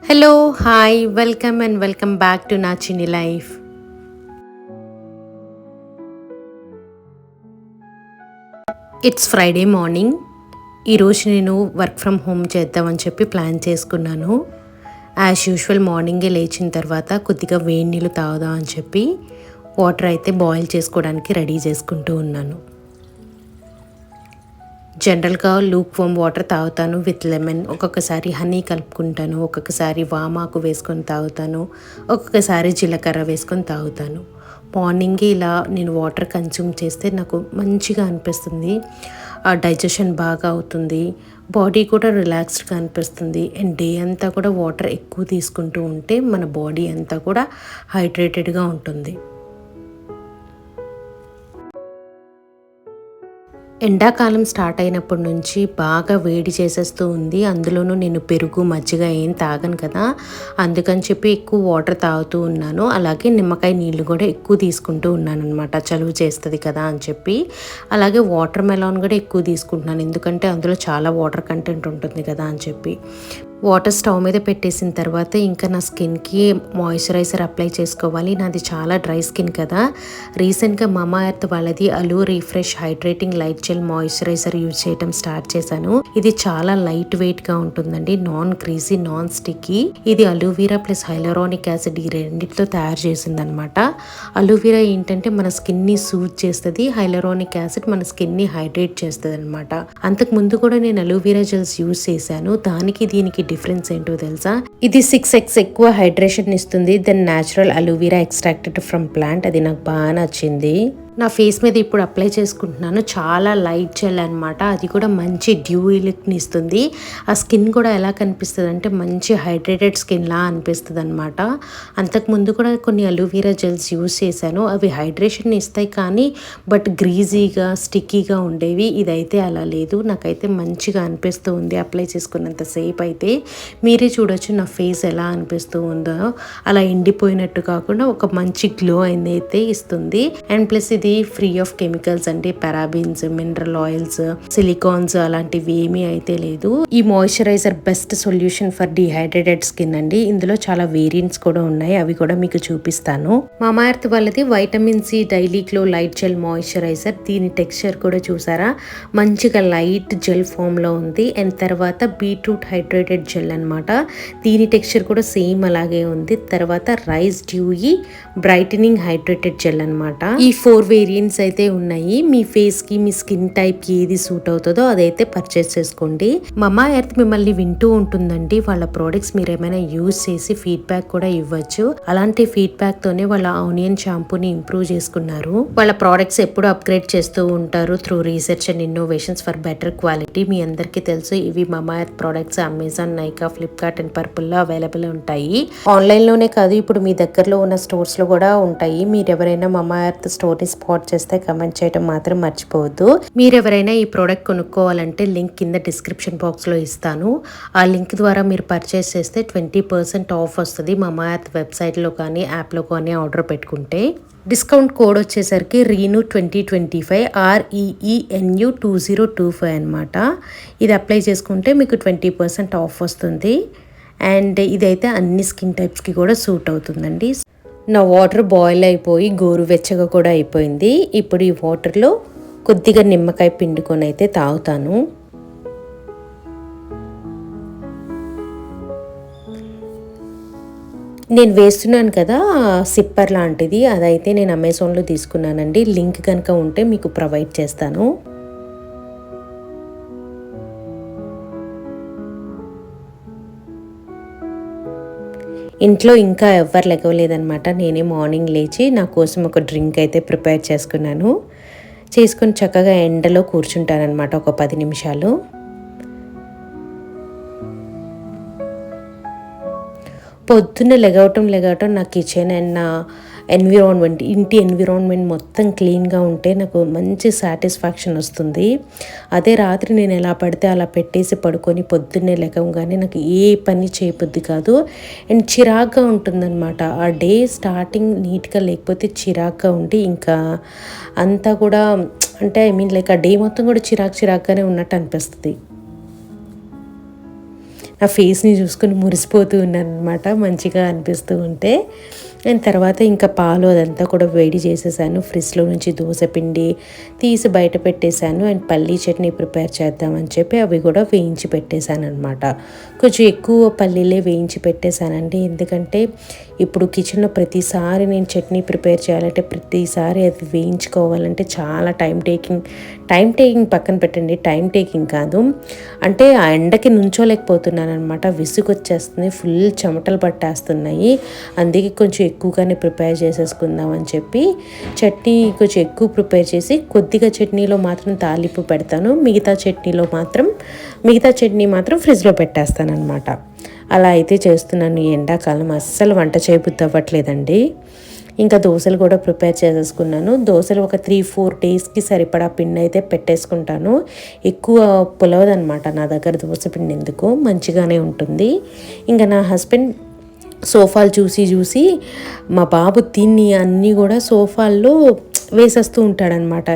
Hello, hi, welcome and welcome back to Nachini Life. It's Friday morning. ఈరోజు నేను work from home చేద్దామని చెప్పి plan చేసుకున్నాను. As usual మార్నింగే లేచిన తర్వాత కొద్దిగా వేడి నీళ్ళు తాగుదాం అని చెప్పి వాటర్ అయితే బాయిల్ చేసుకోవడానికి రెడీ చేసుకుంటూ ఉన్నాను. జనరల్గా లూక్ వామ్ వాటర్ తాగుతాను విత్ లెమన్. ఒక్కొక్కసారి హనీ కలుపుకుంటాను, ఒక్కొక్కసారి వామాకు వేసుకొని తాగుతాను, ఒక్కొక్కసారి జీలకర్ర వేసుకొని తాగుతాను. మార్నింగే ఇలా నేను వాటర్ కన్జ్యూమ్ చేస్తే నాకు మంచిగా అనిపిస్తుంది. డైజెషన్ బాగా అవుతుంది, బాడీ కూడా రిలాక్స్డ్గా అనిపిస్తుంది. అండ్ డే అంతా కూడా వాటర్ ఎక్కువ తీసుకుంటూ ఉంటే మన బాడీ అంతా కూడా హైడ్రేటెడ్గా ఉంటుంది. ఎండాకాలం స్టార్ట్ అయినప్పటి నుంచి బాగా వేడి చేసేస్తూ ఉంది. అందులోనూ నేను పెరుగు మజ్జిగ ఏం తాగను కదా, అందుకని చెప్పి ఎక్కువ వాటర్ తాగుతూ ఉన్నాను. అలాగే నిమ్మకాయ నీళ్ళు కూడా ఎక్కువ తీసుకుంటూ ఉన్నాను అనమాట, చలువ చేస్తుంది కదా అని చెప్పి. అలాగే వాటర్ మెలాన్ కూడా ఎక్కువ తీసుకుంటున్నాను, ఎందుకంటే అందులో చాలా వాటర్ కంటెంట్ ఉంటుంది కదా అని చెప్పి. వాటర్ స్టవ్ మీద పెట్టేసిన తర్వాత ఇంకా నా స్కిన్కి మాయిశ్చరైజర్ అప్లై చేసుకోవాలి. నాది చాలా డ్రై స్కిన్ కదా. రీసెంట్గా మమా ఎర్త్ వాళ్ళది aloe refresh hydrating light gel moisturiser use చేయడం స్టార్ట్ చేశాను. ఇది చాలా లైట్ వెయిట్గా ఉంటుందండి, నాన్ గ్రీజీ, నాన్ స్టిక్కీ. ఇది అలోవీరా ప్లస్ హైలరానిక్ యాసిడ్ ఈ రెండింటితో తయారు చేసింది అనమాట. అలోవీరా ఏంటంటే మన స్కిన్ని సూట్ చేస్తుంది, హైలరానిక్ యాసిడ్ మన స్కిన్ని హైడ్రేట్ చేస్తుంది అనమాట. అంతకు ముందు కూడా నేను అలోవీరా జెల్స్ యూజ్ చేశాను. దానికి దీనికి డిఫరెన్స్ ఏంటో తెలుసా? ఇది 6x ఎక్కువ హైడ్రేషన్ ఇస్తుంది then natural aloe vera extracted from plant. అది నాకు బాగా నచ్చింది. నా ఫేస్ మీద ఇప్పుడు అప్లై చేసుకుంటున్నాను. చాలా లైట్ జెల్ అనమాట, అది కూడా మంచి డ్యూయి లుక్ని ఇస్తుంది. ఆ స్కిన్ కూడా ఎలా కనిపిస్తుంది అంటే మంచి హైడ్రేటెడ్ స్కిన్లా అనిపిస్తుంది అనమాట. అంతకుముందు కూడా కొన్ని అలోవీరా జెల్స్ యూజ్ చేశాను, అవి హైడ్రేషన్ ఇస్తాయి కానీ బట్ గ్రీజీగా స్టిక్కీగా ఉండేవి. ఇదైతే అలా లేదు, నాకైతే మంచిగా అనిపిస్తూ ఉంది అప్లై చేసుకున్నంత సేపు అయితే. మీరే చూడొచ్చు నా ఫేస్ ఎలా అనిపిస్తూ ఉందో. అలా ఎండిపోయినట్టు కాకుండా ఒక మంచి గ్లో అయితే ఇస్తుంది. అండ్ ప్లస్ ఇది ఫ్రీ ఆఫ్ కెమికల్స్, అంటే పారాబిన్స్, మినరల్ ఆయిల్స్, సిలికాన్స్ అలాంటివి ఏమీ అయితే లేదు. ఈ moisturiser best solution for dehydrated skin అండి. ఇందులో చాలా వేరియంట్స్ కూడా ఉన్నాయి, అవి కూడా మీకు చూపిస్తాను. మామా ఎర్త్ వాళ్ళది vitamin C daily glow light gel moisturiser. దీని టెక్స్చర్ కూడా చూసారా, మంచిగా లైట్ జెల్ ఫామ్ లో ఉంది. అండ్ తర్వాత బీట్రూట్ హైడ్రేటెడ్ జెల్ అనమాట, దీని టెక్స్చర్ కూడా సేమ్ అలాగే ఉంది. తర్వాత rice Dewey brightening hydrated gel అనమాట. ఈ 4 వేరియంట్స్ అయితే ఉన్నాయి. మీ ఫేస్ కి, మీ స్కిన్ టైప్ కి ఏది సూట్ అవుతుందో అదైతే పర్చేస్ చేసుకోండి. మమా ఎర్త్ మిమ్మల్ని వింటూ ఉంటుందండి. వాళ్ళ ప్రోడక్ట్స్ మీరు ఏమైనా యూజ్ చేసి ఫీడ్బ్యాక్ కూడా ఇవ్వచ్చు. అలాంటి ఫీడ్బ్యాక్ తోనే వాళ్ళ ఆనియన్ షాంపూని ఇంప్రూవ్ చేసుకున్నారు. వాళ్ళ ప్రోడక్ట్స్ ఎప్పుడు అప్గ్రేడ్ చేస్తూ ఉంటారు through research and innovations for better quality. మీ అందరికీ తెలుసు ఇవి Mama Earth products Amazon, Nykaa, Flipkart and Purplle లో అవైలబుల్ ఉంటాయి. ఆన్లైన్ లోనే కాదు, ఇప్పుడు మీ దగ్గరలో ఉన్న స్టోర్స్ లో కూడా ఉంటాయి. మీరు ఎవరైనా మమా ఎర్త్ స్టోర్ ని స్పాట్ చేస్తే కమెంట్ చేయడం మాత్రం మర్చిపోవద్దు. మీరు ఎవరైనా ఈ ప్రోడక్ట్ కొనుక్కోవాలంటే లింక్ కింద డిస్క్రిప్షన్ బాక్స్ లో ఇస్తాను. ఆ లింక్ ద్వారా మీరు పర్చేస్ చేస్తే 20% ఆఫ్ వస్తుంది. మమా ఎర్త్ వెబ్సైట్ లో కానీ యాప్ లో కానీ ఆర్డర్ పెట్టుకుంటే. డిస్కౌంట్ కోడ్ వచ్చేసరికి రీను 2025 REENU 2025 అనమాట. ఇది అప్లై చేసుకుంటే మీకు 20% ఆఫ్ వస్తుంది. అండ్ ఇదైతే అన్ని స్కిన్ టైప్స్కి కూడా సూట్ అవుతుందండి. నా వాటర్ బాయిల్ అయిపోయి గోరువెచ్చగా కూడా అయిపోయింది. ఇప్పుడు ఈ వాటర్లో కొద్దిగా నిమ్మకాయ పిండుకొని అయితే తాగుతాను. నేను వేస్తున్నాను కదా సిప్పర్ లాంటిది, అదైతే నేను అమెజాన్లో తీసుకున్నానండి. లింక్ కనుక ఉంటే మీకు ప్రొవైడ్ చేస్తాను. ఇంట్లో ఇంకా ఎవ్వరు లెగవలేదనమాట. నేనే మార్నింగ్ లేచి నా కోసం ఒక డ్రింక్ అయితే ప్రిపేర్ చేసుకొని చక్కగా ఎండలో కూర్చుంటానమాట ఒక 10 నిమిషాలు. పొద్దున్న లెగవటం నా కిచెన్ అండ్ నా ఎన్విరాన్మెంట్, ఇంటి ఎన్విరాన్మెంట్ మొత్తం క్లీన్గా ఉంటే నాకు మంచి సాటిస్ఫాక్షన్ వస్తుంది. అదే రాత్రి నేను ఎలా పడితే అలా పెట్టేసి పడుకొని పొద్దున్నే లెగవగానే నాకు ఏ పని చేయబుద్ధి కాదు. అండ్ చిరాగ్గా ఉంటుందన్నమాట. ఆ డే స్టార్టింగ్ నీట్గా లేకపోతే చిరాగ్గా ఉండి ఇంకా అంతా కూడా అంటే లైక్ ఆ డే మొత్తం కూడా చిరాగ్గానే ఉన్నట్టు అనిపిస్తుంది. ఆ ఫేస్ని చూసుకొని మురిసిపోతూ ఉన్నాను అనమాట, మంచిగా అనిపిస్తూ ఉంటే. అండ్ తర్వాత ఇంకా పాలు అదంతా కూడా వేడి చేసేసాను. ఫ్రిడ్జ్లో నుంచి దోశ పిండి తీసి బయట పెట్టేశాను. అండ్ పల్లీ చట్నీ ప్రిపేర్ చేద్దామని చెప్పి అవి కూడా వేయించి పెట్టేశాను అనమాట. కొంచెం ఎక్కువ పల్లీలే వేయించి పెట్టేశానండి, ఎందుకంటే ఇప్పుడు కిచెన్లో ప్రతిసారి నేను చట్నీ ప్రిపేర్ చేయాలంటే ప్రతిసారి అది వేయించుకోవాలంటే చాలా టైం టేకింగ్ పక్కన పెట్టండి, టైం టేకింగ్ కాదు, అంటే ఆ ఎండకి నుంచోలేకపోతున్నాను అనమాట. విసుగొచ్చేస్తుంది, ఫుల్ చెమటలు పట్టేస్తున్నాయి. అందుకే కొంచెం ఎక్కువగానే ప్రిపేర్ చేసేసుకుందాం అని చెప్పి చట్నీ కొంచెం ఎక్కువ ప్రిపేర్ చేసి కొద్దిగా చట్నీలో మాత్రం తాలింపు పెడతాను, మిగతా చట్నీ మాత్రం ఫ్రిడ్జ్లో పెట్టేస్తాను అనమాట. అలా అయితే చేస్తున్నాను. ఈ ఎండాకాలం అస్సలు వంట చేయబుద్ధి అవ్వట్లేదండి. ఇంకా దోశలు కూడా ప్రిపేర్ చేసేసుకున్నాను. దోశలు ఒక 3-4 డేస్కి సరిపడా పిండి అయితే పెట్టేసుకుంటాను. ఎక్కువ పులవదనమాట నా దగ్గర దోశ పిండి, ఎందుకు మంచిగానే ఉంటుంది. ఇంకా నా హస్బెండ్ సోఫాలు చూసి మా బాబు తిని అన్నీ కూడా సోఫాల్లో వేసేస్తూ ఉంటాడనమాట.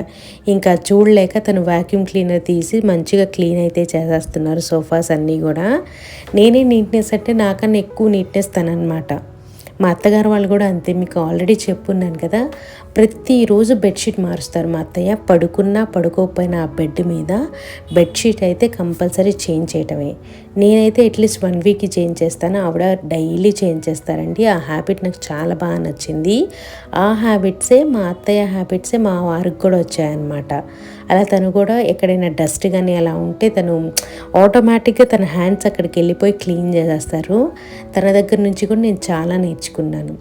ఇంకా చూడలేక తను వ్యాక్యూమ్ క్లీనర్ తీసి మంచిగా క్లీన్ అయితే చేసేస్తున్నారు సోఫాస్ అన్నీ కూడా. నేనే నీట్నెస్ అంటే నాకన్నా ఎక్కువ నీట్నెస్ తననమాట. మా అత్తగారు వాళ్ళు కూడా అంతే, మీకు ఆల్రెడీ చెప్పున్నాను కదా, ప్రతిరోజు బెడ్షీట్ మారుస్తారు మా అత్తయ్య. పడుకున్నా పడుకోకపోయినా ఆ బెడ్ మీద బెడ్షీట్ అయితే కంపల్సరీ చేంజ్ చేయటమే. నేనైతే అట్లీస్ట్ 1 వీక్కి చేంజ్ చేస్తాను, ఆవిడ డైలీ చేంజ్ చేస్తారండి. ఆ హ్యాబిట్ నాకు చాలా బాగా నచ్చింది. ఆ హ్యాబిట్సే మా అత్తయ్య హ్యాబిట్సే మా వారికి కూడా వచ్చాయన్నమాట. అలా తను కూడా ఎక్కడైనా డస్ట్ కానీ అలా ఉంటే తను ఆటోమేటిక్గా తన హ్యాండ్స్ అక్కడికి వెళ్ళిపోయి క్లీన్ చేసేస్తారు. తన దగ్గర నుంచి కూడా నేను చాలా నేర్చుకున్నాను.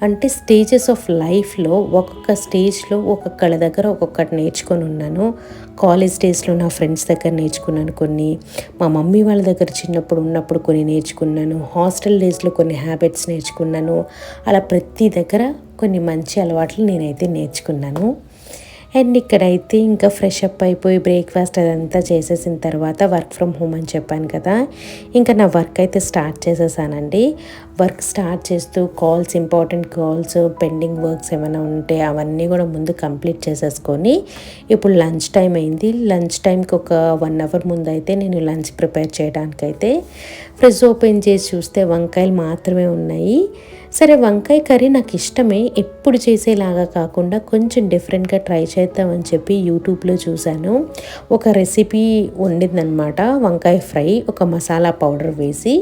అంటే స్టేజెస్ ఆఫ్ లైఫ్లో ఒక్కొక్క స్టేజ్లో ఒక్కొక్కళ్ళ దగ్గర ఒక్కొక్కటి నేర్చుకొని ఉన్నాను. కాలేజ్ డేస్లో నా ఫ్రెండ్స్ దగ్గర నేర్చుకున్నాను కొన్ని, మా మమ్మీ వాళ్ళ దగ్గర చిన్నప్పుడు ఉన్నప్పుడు కొన్ని నేర్చుకున్నాను, హాస్టల్ డేస్లో కొన్ని హ్యాబిట్స్ నేర్చుకున్నాను. అలా ప్రతి దగ్గర కొన్ని మంచి అలవాట్లు నేనైతే నేర్చుకున్నాను. అండ్ ఇక్కడైతే ఇంకా ఫ్రెష్ అప్ అయిపోయి బ్రేక్ఫాస్ట్ అదంతా చేసేసిన తర్వాత వర్క్ ఫ్రమ్ హోమ్ అని చెప్పాను కదా, ఇంకా నా వర్క్ అయితే స్టార్ట్ చేసేసానండి. వర్క్ స్టార్ట్ చేస్తూ ఇంపార్టెంట్ కాల్స్, పెండింగ్ వర్క్స్ ఏమైనా ఉంటే అవన్నీ కూడా ముందు కంప్లీట్ చేసేసుకొని ఇప్పుడు లంచ్ టైం అయింది. లంచ్ టైంకి ఒక 1 అవర్ ముందు అయితే నేను లంచ్ ప్రిపేర్ చేయడానికైతే ఫ్రిడ్జ్ ఓపెన్ చేసి చూస్తే వంకాయలు మాత్రమే ఉన్నాయి. సరే, వంకాయ కర్రీ నాకు ఇష్టమే, ఎప్పుడు చేసేలాగా కాకుండా కొంచెం డిఫరెంట్గా ట్రై చేద్దామని చెప్పి యూట్యూబ్లో చూశాను. ఒక రెసిపీ వండిందనమాట, వంకాయ ఫ్రై ఒక మసాలా పౌడర్ వేసి.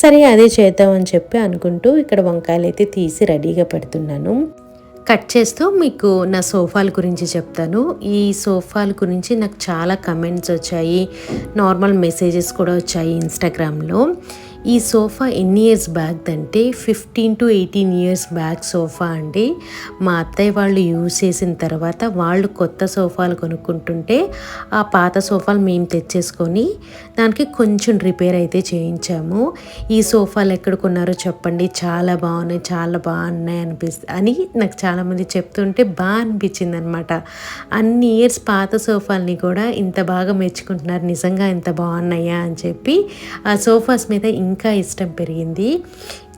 సరే అదే చేద్దామని చెప్పి అనుకుంటూ ఇక్కడ వంకాయలు అయితే తీసి రెడీగా పెడుతున్నాను. కట్ చేస్తూ మీకు నా సోఫాల గురించి చెప్తాను. ఈ సోఫాల గురించి నాకు చాలా కమెంట్స్ వచ్చాయి, నార్మల్ మెసేజెస్ కూడా వచ్చాయి ఇన్స్టాగ్రామ్లో. ఈ సోఫా ఎన్ని ఇయర్స్ బ్యాక్ అంటే 15 to 18 ఇయర్స్ బ్యాక్ సోఫా అండి. మా అత్తయ్య వాళ్ళు యూజ్ చేసిన తర్వాత వాళ్ళు కొత్త సోఫాలు కొనుక్కుంటుంటే ఆ పాత సోఫాలు మేము తెచ్చేసుకొని దానికి కొంచెం రిపేర్ అయితే చేయించాము. ఈ సోఫాలు ఎక్కడ కొన్నారో చెప్పండి, చాలా బాగున్నాయి అని నాకు చాలామంది చెప్తుంటే బాగా అనిపించింది అనమాట. అన్ని ఇయర్స్ పాత సోఫాలని కూడా ఇంత బాగా మెచ్చుకుంటున్నారు, నిజంగా ఇంత బాగున్నాయా అని చెప్పి ఆ సోఫాస్ మీద ఇంకా ఇష్టం పెరిగింది.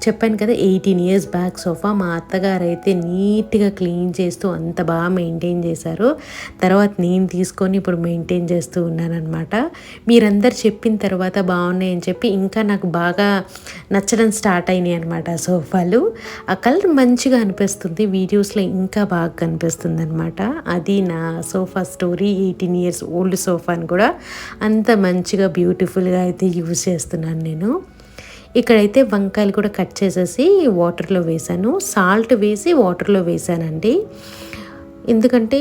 చెప్పాను కదా 18 ఇయర్స్ బ్యాక్ సోఫా. మా అత్తగారు అయితే నీట్గా క్లీన్ చేస్తూ అంత బాగా మెయింటైన్ చేశారు. తర్వాత నేను తీసుకొని ఇప్పుడు మెయింటైన్ చేస్తూ ఉన్నానన్నమాట. మీరందరు చెప్పిన తర్వాత బాగున్నాయని చెప్పి ఇంకా నాకు బాగా నచ్చడం స్టార్ట్ అయినాయి అనమాట సోఫాలు. ఆ కలర్ మంచిగా అనిపిస్తుంది, వీడియోస్లో ఇంకా బాగా కనిపిస్తుంది అనమాట. అది నా సోఫా స్టోరీ. 18 ఇయర్స్ ఓల్డ్ సోఫాని కూడా అంత మంచిగా బ్యూటిఫుల్గా అయితే యూజ్ చేస్తున్నాను నేను. ఇక్కడైతే వంకాయలు కూడా కట్ చేసేసి వాటర్లో వేసాను, సాల్ట్ వేసి వాటర్లో వేసానండి. ఎందుకంటే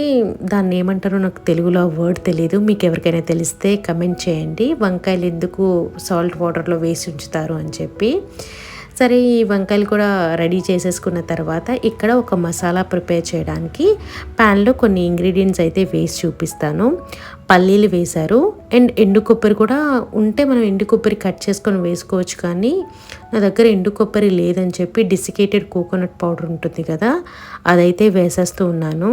దాన్ని ఏమంటారో నాకు తెలుగులో వర్డ్ తెలియదు, మీకు ఎవరికైనా తెలిస్తే కమెంట్ చేయండి, వంకాయలు ఎందుకు సాల్ట్ వాటర్లో వేసి ఉంచుతారు అని చెప్పి. సరే, ఈ వంకాయలు కూడా రెడీ చేసేసుకున్న తర్వాత ఇక్కడ ఒక మసాలా ప్రిపేర్ చేయడానికి ప్యాన్లో కొన్ని ఇంగ్రీడియంట్స్ అయితే వేసి చూపిస్తాను. పల్లీలు వేశారు అండ్ ఎండు కొబ్బరి కూడా ఉంటే మనం ఎండు కొబ్బరి కట్ చేసుకొని వేసుకోవచ్చు, కానీ నా దగ్గర ఎండు కొబ్బరి లేదని చెప్పి డెసికేటెడ్ కోకోనట్ పౌడర్ ఉంటుంది కదా, అదైతే వేసేస్తూ ఉన్నాను.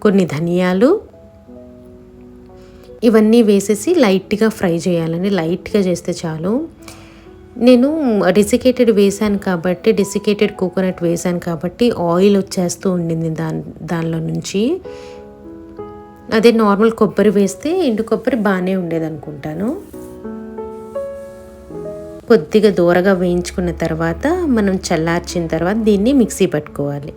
కొన్ని ధనియాలు, ఇవన్నీ వేసేసి లైట్గా ఫ్రై చేయాలండి, లైట్గా చేస్తే చాలు. నేను డెసికేటెడ్ కోకోనట్ వేసాను కాబట్టి ఆయిల్ వచ్చేస్తూ ఉండింది దానిలో నుంచి. అదే నార్మల్ కొబ్బరి వేస్తే ఎండు కొబ్బరి బాగానే ఉండేది అనుకుంటాను. కొద్దిగా దూరగా వేయించుకున్న తర్వాత మనం చల్లార్చిన తర్వాత దీన్ని మిక్సీ పట్టుకోవాలి.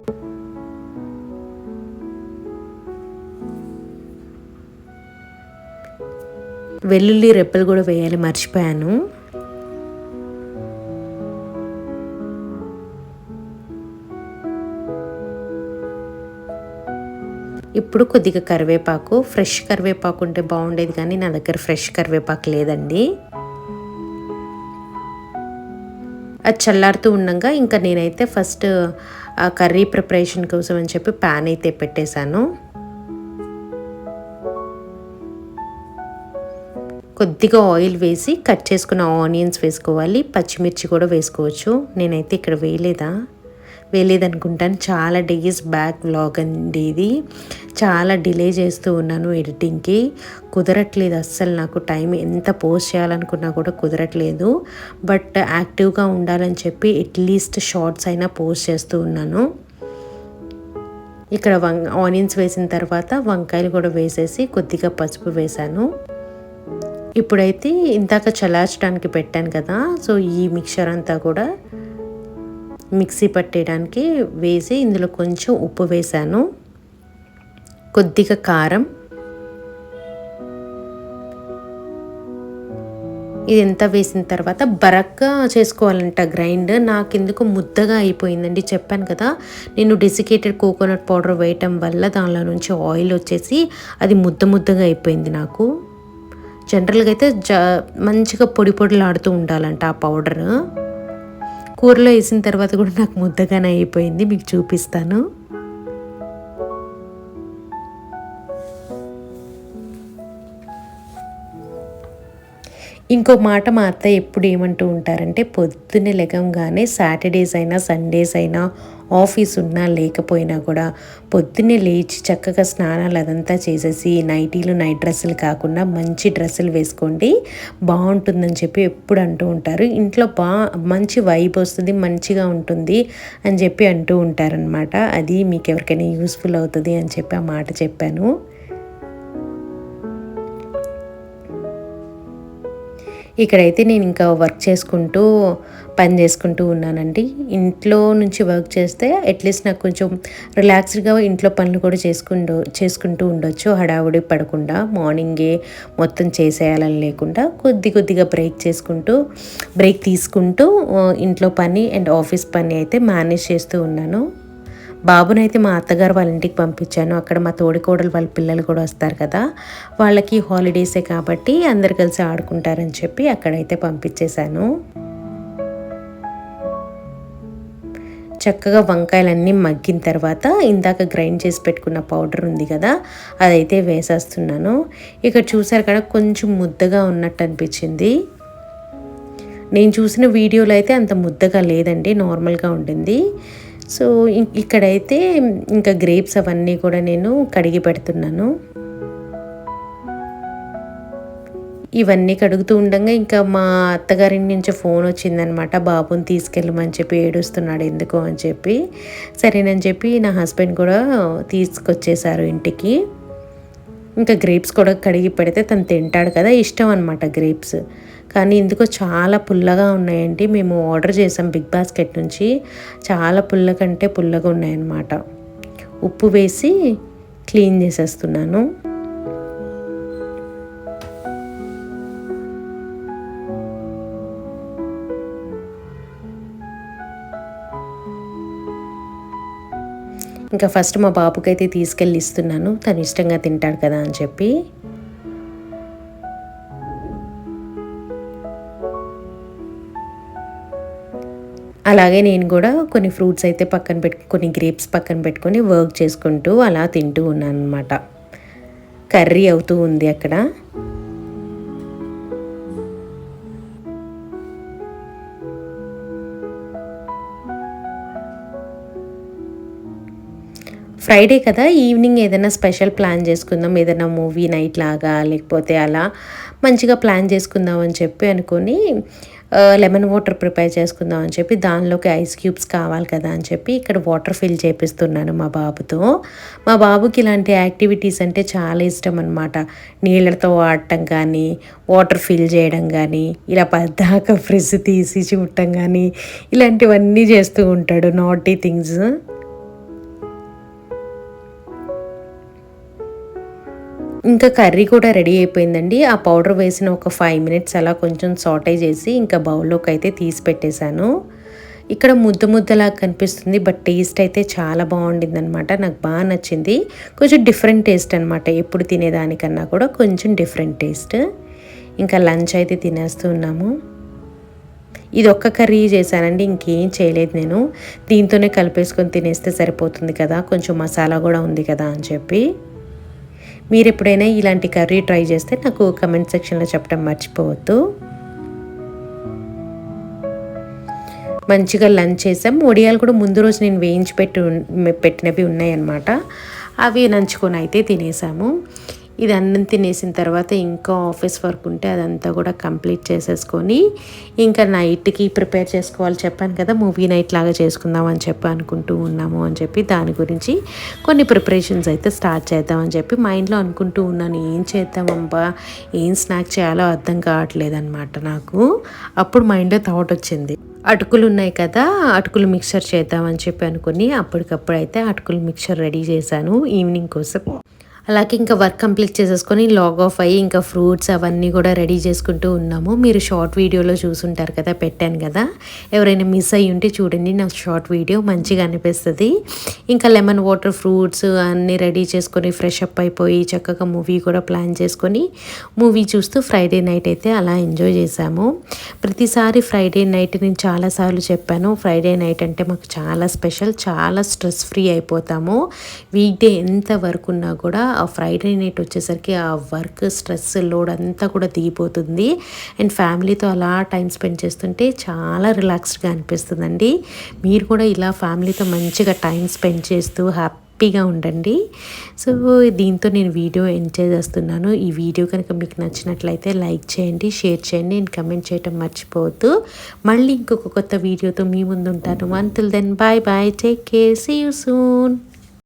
వెల్లుల్లి రెప్పలు కూడా వేయాలి, మర్చిపోయాను. ఇప్పుడు కొద్దిగా కరివేపాకు, ఫ్రెష్ కరివేపాకు ఉంటే బాగుండేది కానీ నా దగ్గర ఫ్రెష్ కరివేపాకు లేదండి. అది చల్లారుతూ ఉండగా ఇంకా నేనైతే ఫస్ట్ ఆ కర్రీ ప్రిపరేషన్ కోసం అని చెప్పి ప్యాన్ అయితే పెట్టేశాను. కొద్దిగా ఆయిల్ వేసి కట్ చేసుకున్న ఆనియన్స్ వేసుకోవాలి, పచ్చిమిర్చి కూడా వేసుకోవచ్చు. నేనైతే ఇక్కడ వేయలేదనుకుంటాను. చాలా డేస్ బ్యాక్ వ్లాగ్ అండి ఇది. చాలా డిలే చేస్తూ ఉన్నాను ఎడిటింగ్కి, కుదరట్లేదు అస్సలు. నాకు టైం ఎంత పోస్ట్ చేయాలనుకున్నా కూడా కుదరట్లేదు. బట్ యాక్టివ్గా ఉండాలని చెప్పి అట్లీస్ట్ షార్ట్స్ అయినా పోస్ట్ చేస్తూ ఉన్నాను. ఇక్కడ ఆనియన్స్ వేసిన తర్వాత వంకాయలు కూడా వేసేసి కొద్దిగా పసుపు వేసాను. ఇప్పుడైతే ఇందాక చల్లార్చడానికి పెట్టాను కదా, సో ఈ మిక్చర్ అంతా కూడా మిక్సీ పట్టేయడానికి వేసి ఇందులో కొంచెం ఉప్పు వేసాను, కొద్దిగా కారం. ఇదంతా వేసిన తర్వాత బరక్గా చేసుకోవాలంట గ్రైండ్. నాకెందుకు ముద్దగా అయిపోయిందండి. చెప్పాను కదా, నేను డెసికేటెడ్ కోకోనట్ పౌడర్ వేయటం వల్ల దానిలో నుంచి ఆయిల్ వచ్చేసి అది ముద్దగా అయిపోయింది నాకు. జనరల్గా అయితే మంచిగా పొడిలాడుతూ ఉండాలంట ఆ పౌడర్. కూరలో వేసిన తర్వాత కూడా నాకు ముద్దగానే అయిపోయింది, మీకు చూపిస్తాను. ఇంకో మాట మా అత్తయ్య ఎప్పుడు ఏమంటూ ఉంటారంటే, పొద్దున్నే లెగంగానే సాటర్డేస్ అయినా సండేస్ అయినా ఆఫీస్ ఉన్నా లేకపోయినా కూడా పొద్దున్నే లేచి చక్కగా స్నానాలు అదంతా చేసేసి నైటీలు నైట్ డ్రెస్సులు కాకుండా మంచి డ్రెస్సులు వేసుకోండి, బాగుంటుందని చెప్పి ఎప్పుడు అంటూ ఉంటారు. ఇంట్లో మంచి వైబ్ వస్తుంది, మంచిగా ఉంటుంది అని చెప్పి అంటూ ఉంటారనమాట. అది మీకు ఎవరికైనా యూస్ఫుల్ అవుతుంది అని చెప్పి ఆ మాట చెప్పాను. ఇక్కడైతే నేను ఇంకా పని చేసుకుంటూ ఉన్నానండి. ఇంట్లో నుంచి వర్క్ చేస్తే అట్లీస్ట్ నాకు కొంచెం రిలాక్స్డ్గా ఇంట్లో పనులు కూడా చేసుకుంటూ ఉండొచ్చు, హడావుడి పడకుండా. మార్నింగే మొత్తం చేసేయాలని లేకుండా కొద్దిగా బ్రేక్ తీసుకుంటూ ఇంట్లో పని అండ్ ఆఫీస్ పని అయితే మేనేజ్ చేస్తూ ఉన్నాను. బాబునైతే మా అత్తగారు వాళ్ళ ఇంటికి పంపించాను. అక్కడ మా తోడికోడలు వాళ్ళ పిల్లలు కూడా వస్తారు కదా, వాళ్ళకి హాలిడేసే కాబట్టి అందరు కలిసి ఆడుకుంటారని చెప్పి అక్కడైతే పంపించేశాను. చక్కగా వంకాయలన్నీ మగ్గిన తర్వాత ఇందాక గ్రైండ్ చేసి పెట్టుకున్న పౌడర్ ఉంది కదా, అదైతే వేసేస్తున్నాను. ఇక్కడ చూసారు కదా, కొంచెం ముద్దగా ఉన్నట్టు అనిపించింది. నేను చూసిన వీడియోలో అయితే అంత ముద్దగా లేదండి, నార్మల్గా ఉండింది. సో ఇక్కడైతే ఇంకా గ్రేప్స్ అవన్నీ కూడా నేను కడిగి పెడుతున్నాను. ఇవన్నీ కడుగుతూ ఉండగా ఇంకా మా అత్తగారి నుంచి ఫోన్ వచ్చిందనమాట. బాబుని తీసుకెళ్ళమని చెప్పి ఏడుస్తున్నాడు ఎందుకో అని చెప్పి. సరేనని చెప్పి నా హస్బెండ్ కూడా తీసుకొచ్చేసారు ఇంటికి. ఇంకా గ్రేప్స్ కూడా కడిగి పెడితే తను తింటాడు కదా, ఇష్టం అనమాట గ్రేప్స్. కానీ ఎందుకో చాలా పుల్లగా ఉన్నాయండి. మేము ఆర్డర్ చేసాం బిగ్ బాస్కెట్ నుంచి, చాలా పుల్లగా ఉన్నాయన్నమాట. ఉప్పు వేసి క్లీన్ చేసేస్తున్నాను. ఇంకా ఫస్ట్ మా బాబుకైతే తీసుకెళ్ళి ఇస్తున్నాను, తను ఇష్టంగా తింటాడు కదా అని చెప్పి. అలాగే నేను కూడా కొన్ని ఫ్రూట్స్ అయితే కొన్ని గ్రేప్స్ పక్కన పెట్టుకొని వర్క్ చేసుకుంటూ అలా తింటూ ఉన్నాను అనమాట. కర్రీ అవుతూ ఉంది అక్కడ. ఫ్రైడే కదా, ఈవినింగ్ ఏదైనా స్పెషల్ ప్లాన్ చేసుకుందాం, ఏదైనా మూవీ నైట్ లాగా లేకపోతే అలా మంచిగా ప్లాన్ చేసుకుందాం అని చెప్పి అనుకొని లెమన్ వాటర్ ప్రిపేర్ చేసుకుందాం అని చెప్పి దానిలోకి ఐస్ క్యూబ్స్ కావాలి కదా అని చెప్పి ఇక్కడ వాటర్ ఫిల్ చేపిస్తున్నాను మా బాబుతో. మా బాబుకి ఇలాంటి యాక్టివిటీస్ అంటే చాలా ఇష్టం అనమాట. నీళ్ళతో ఆడటం కానీ, వాటర్ ఫిల్ చేయడం కానీ, ఇలా పద్దాక ఫ్రిడ్జ్ తీసి చూడటం కానీ ఇలాంటివన్నీ చేస్తూ ఉంటాడు, నాటీ థింగ్స్. ఇంకా కర్రీ కూడా రెడీ అయిపోయిందండి. ఆ పౌడర్ వేసిన ఒక 5 మినిట్స్ అలా కొంచెం సాటే చేసి ఇంకా బౌల్లోకి అయితే తీసి పెట్టేశాను. ఇక్కడ ముద్ద ముద్దలాగా కనిపిస్తుంది, బట్ టేస్ట్ అయితే చాలా బాగుండిందనమాట. నాకు బాగా నచ్చింది. కొంచెం డిఫరెంట్ టేస్ట్ అనమాట, ఎప్పుడు తినేదానికన్నా కూడా కొంచెం డిఫరెంట్ టేస్ట్. ఇంకా లంచ్ అయితే తినేస్తూ ఉన్నాము. ఇది ఒక్క కర్రీ చేశానండి, ఇంకేం చేయలేదు నేను. దీంతోనే కలిపేసుకొని తినేస్తే సరిపోతుంది కదా, కొంచెం మసాలా కూడా ఉంది కదా అని చెప్పి. మీరు ఎప్పుడైనా ఇలాంటి కర్రీ ట్రై చేస్తే నాకు కమెంట్ సెక్షన్లో చెప్పడం మర్చిపోవద్దు. మంచిగా లంచ్ చేసాం. వడియాలు కూడా ముందు రోజు నేను వేయించి పెట్టినవి ఉన్నాయన్నమాట. అవి నంచుకొని అయితే తినేసాము. ఇది అన్నం తినేసిన తర్వాత ఇంకా ఆఫీస్ వర్క్ ఉంటే అదంతా కూడా కంప్లీట్ చేసేసుకొని ఇంకా నైట్కి ప్రిపేర్ చేసుకోవాలి. చెప్పాను కదా, మూవీ నైట్ లాగా చేసుకుందాం అని చెప్పి అనుకుంటూ ఉన్నాము అని చెప్పి దాని గురించి కొన్ని ప్రిపరేషన్స్ అయితే స్టార్ట్ చేద్దామని చెప్పి మైండ్లో అనుకుంటూ ఉన్నాను. ఏం చేద్దామబ్బా, ఏం స్నాక్ చేయాలో అర్థం కావట్లేదు అనమాట నాకు. అప్పుడు మైండ్లో థాట్ వచ్చింది, అటుకులు ఉన్నాయి కదా, అటుకులు మిక్చర్ చేద్దామని చెప్పి అనుకుని అప్పటికప్పుడు అయితే అటుకులు మిక్చర్ రెడీ చేశాను ఈవినింగ్ కోసం. అలాగే ఇంకా వర్క్ కంప్లీట్ చేసేసుకొని లాగ్ ఆఫ్ అయ్యి ఇంకా ఫ్రూట్స్ అవన్నీ కూడా రెడీ చేసుకుంటూ ఉన్నాము. మీరు షార్ట్ వీడియోలో చూసుంటారు కదా, పెట్టాను కదా, ఎవరైనా మిస్ అయ్యి ఉంటే చూడండి, నా షార్ట్ వీడియో మంచిగా అనిపిస్తుంది. ఇంకా లెమన్ వాటర్, ఫ్రూట్స్ అన్నీ రెడీ చేసుకొని ఫ్రెష్ అప్ అయిపోయి చక్కగా మూవీ కూడా ప్లాన్ చేసుకొని మూవీ చూస్తూ ఫ్రైడే నైట్ అయితే అలా ఎంజాయ్ చేశాము. ప్రతిసారి ఫ్రైడే నైట్ నేను చాలాసార్లు చెప్పాను, ఫ్రైడే నైట్ అంటే మాకు చాలా స్పెషల్, చాలా స్ట్రెస్ ఫ్రీ అయిపోతాము. వీక్ డే ఎంత వర్క్ ఉన్నా కూడా ఆ ఫ్రైడే నైట్ వచ్చేసరికి ఆ వర్క్ స్ట్రెస్ లోడ్ అంతా కూడా దిగిపోతుంది. అండ్ ఫ్యామిలీతో అలా టైం స్పెండ్ చేస్తుంటే చాలా రిలాక్స్డ్గా అనిపిస్తుందండి. మీరు కూడా ఇలా ఫ్యామిలీతో మంచిగా టైం స్పెండ్ చేస్తూ హ్యాపీగా ఉండండి. సో దీంతో నేను వీడియో ఎంజాయ్ చేస్తున్నాను. ఈ వీడియో కనుక మీకు నచ్చినట్లయితే లైక్ చేయండి, షేర్ చేయండి అండ్ కమెంట్ చేయడం మర్చిపోవద్దు. మళ్ళీ ఇంకొక కొత్త వీడియోతో మీ ముందు ఉంటాను. Until then bye bye, take care, see you soon.